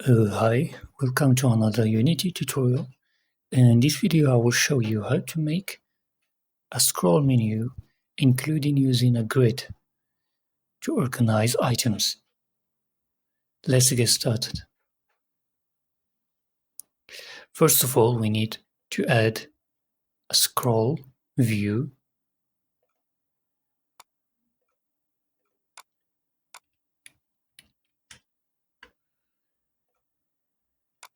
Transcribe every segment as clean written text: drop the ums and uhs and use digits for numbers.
Hi, welcome to another Unity tutorial. In this video I will show you how to make a scroll menu, including using a grid to organize items. Let's get started. First of all, we need to add a scroll view.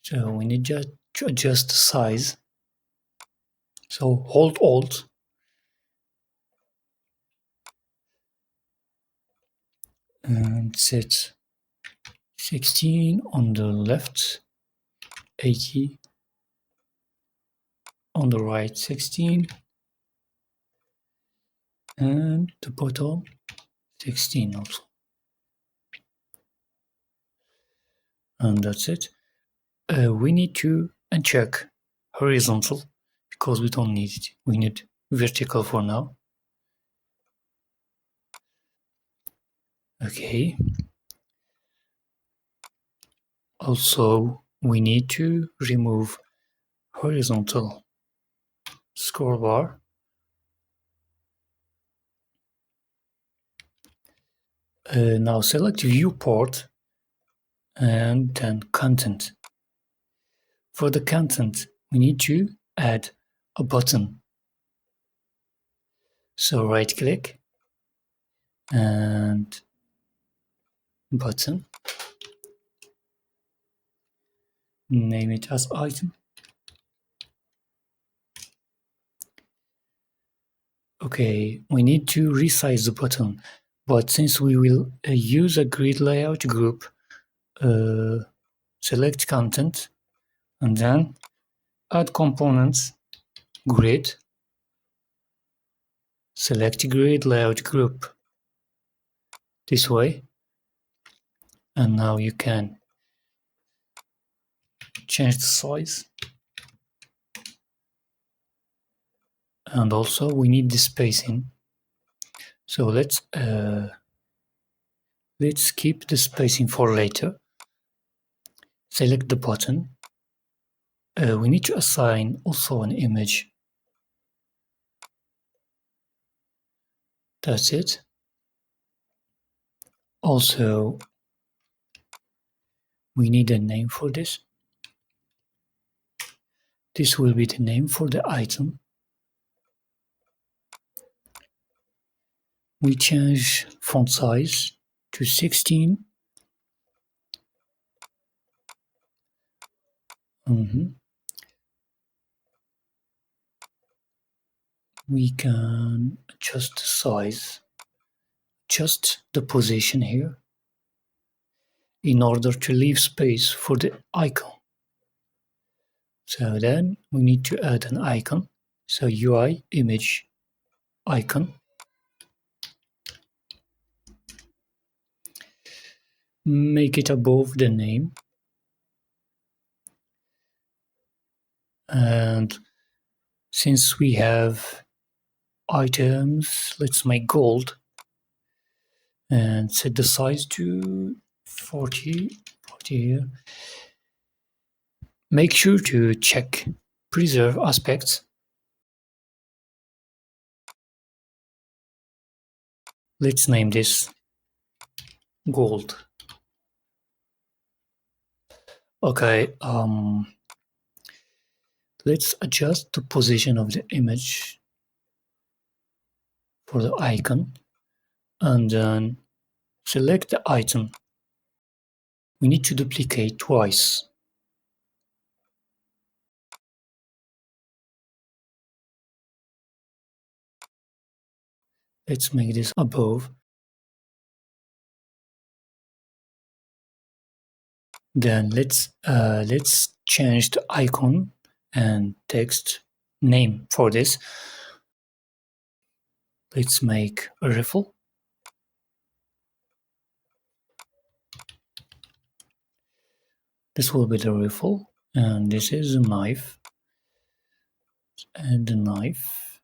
So we need just to adjust the size. So hold Alt and set 16 on the left, 80 on the right, 16, and the bottom 16 also. And that's it. We need to uncheck horizontal because we don't need it. We need vertical for now. Okay. Also, we need to remove horizontal scroll bar. Now select viewport and then content. For the content, we need to add a button. So right click and button. Name it as item. Okay, we need to resize the button, but since we will use a grid layout group, select content and then add components, grid, select grid layout group this way, and now you can change the size. And also we need the spacing, so let's keep the spacing for later. Select the button. We need to assign also an image. That's it. Also, we need a name for this. This will be the name for the item. We change font size to 16. We can adjust the size, adjust the position here in order to leave space for the icon. So then we need to add an icon. So UI image icon. Make it above the name. And since we have items, let's make gold and set the size to 40 here. Make sure to check preserve aspects. Let's name this gold. Okay, let's adjust the position of the image for the icon and then select the item. We need to duplicate twice. Let's make this above. Then let's change the icon and text name for this. Let's make a rifle. This will be the rifle, and this is a knife. And the knife.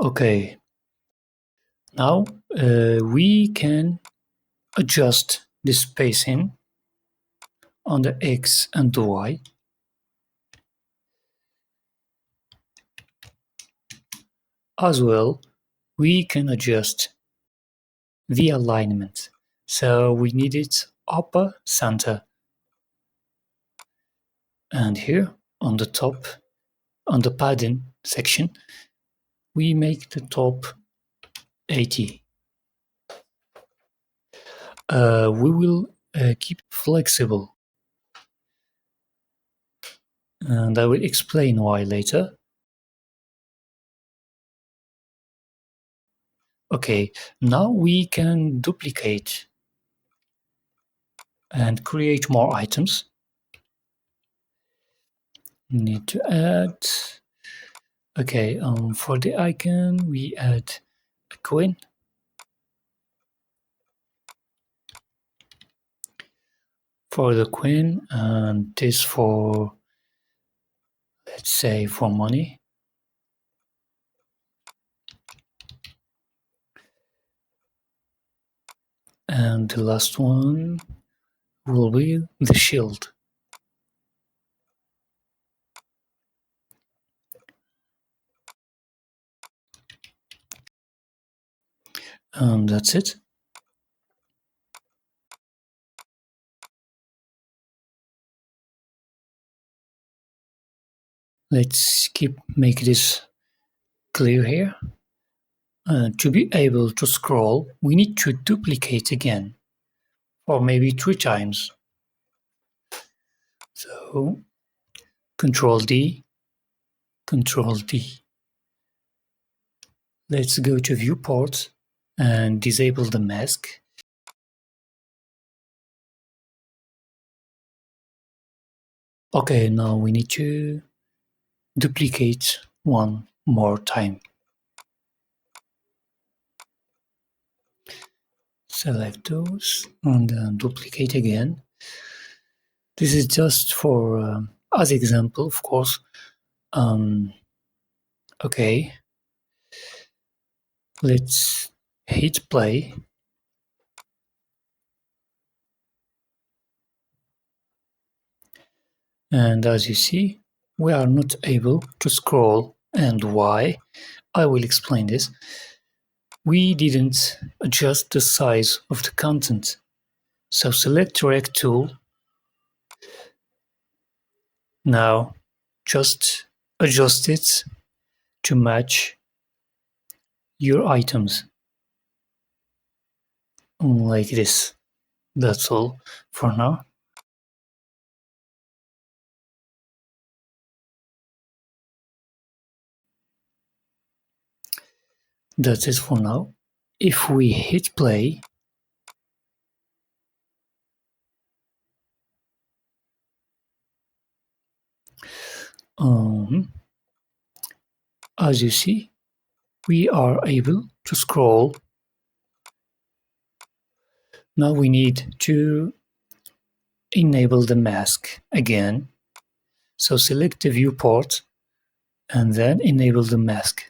Okay, Now we can adjust the spacing on the X and the Y. As well, we can adjust the alignment. So we need it upper center. And here on the top, on the padding section, we make the top 80. We will keep flexible, and I will explain why later. Okay, now we can duplicate and create more items. Need to add. Okay, for the icon we add a coin. For the coin, and this for, let's say, for money. And the last one will be the shield. And that's it. Let's make this clear here. To be able to scroll, we need to duplicate again, or maybe 3 times. So Control D, Control D. Let's go to viewport and disable the mask. Okay, now we need to duplicate one more time. Select those and then duplicate again. This is just for as example, of course. Okay, let's hit play. And as you see, we are not able to scroll. And why? I will explain this. We didn't adjust the size of the content. So select Rect tool. Now just adjust it to match your items. Like this. That's all for now. That's it for now. If we hit play, as you see, we are able to scroll. Now we need to enable the mask again. So select the viewport and then enable the mask.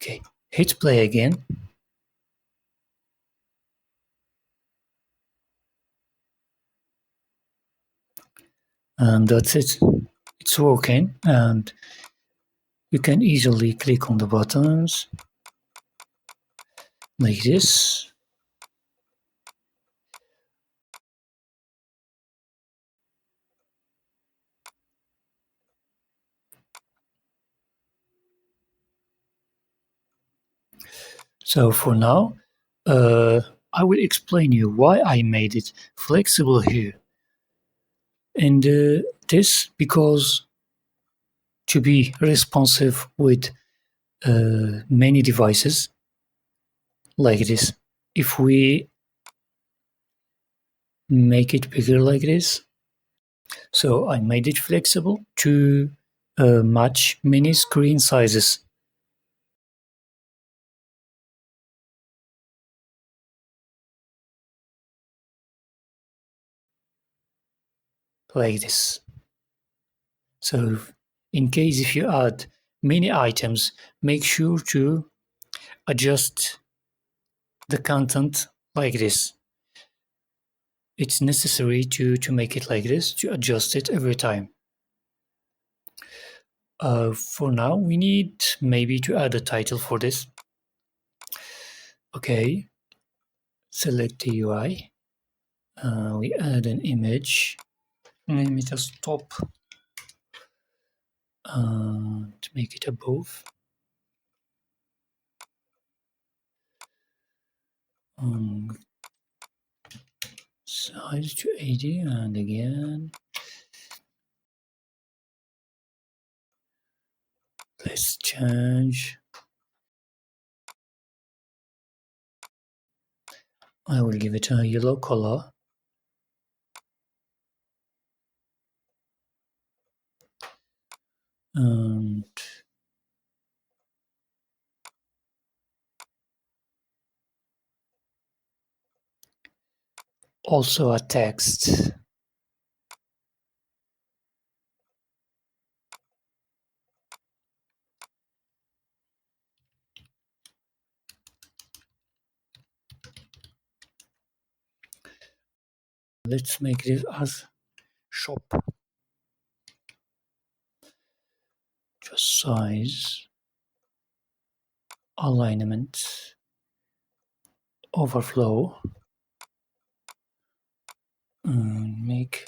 Okay, hit play again. And that's it. It's working, and you can easily click on the buttons like this. So for now, I will explain you why I made it flexible here. And this because to be responsive with many devices like this. If we make it bigger like this, so I made it flexible to match many screen sizes. Like this. So in case if you add many items, make sure to adjust the content like this. It's necessary to make it like this, to adjust it every time. For now, we need maybe to add a title for this. Okay, select the UI. We add an image. Let me just stop to make it above. Size to 80, and again let's change. I will give it a yellow color. And also a text. Let's make this as shop. Just size, alignment, overflow, and make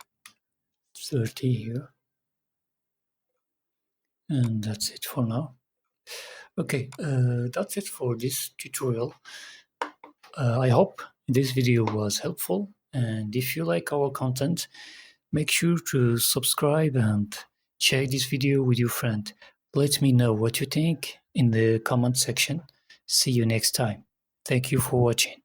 30 here. And that's it for now. Okay, that's it for this tutorial. I hope this video was helpful, and if you like our content, make sure to subscribe and share this video with your friend. Let me know what you think in the comment section. See you next time. Thank you for watching.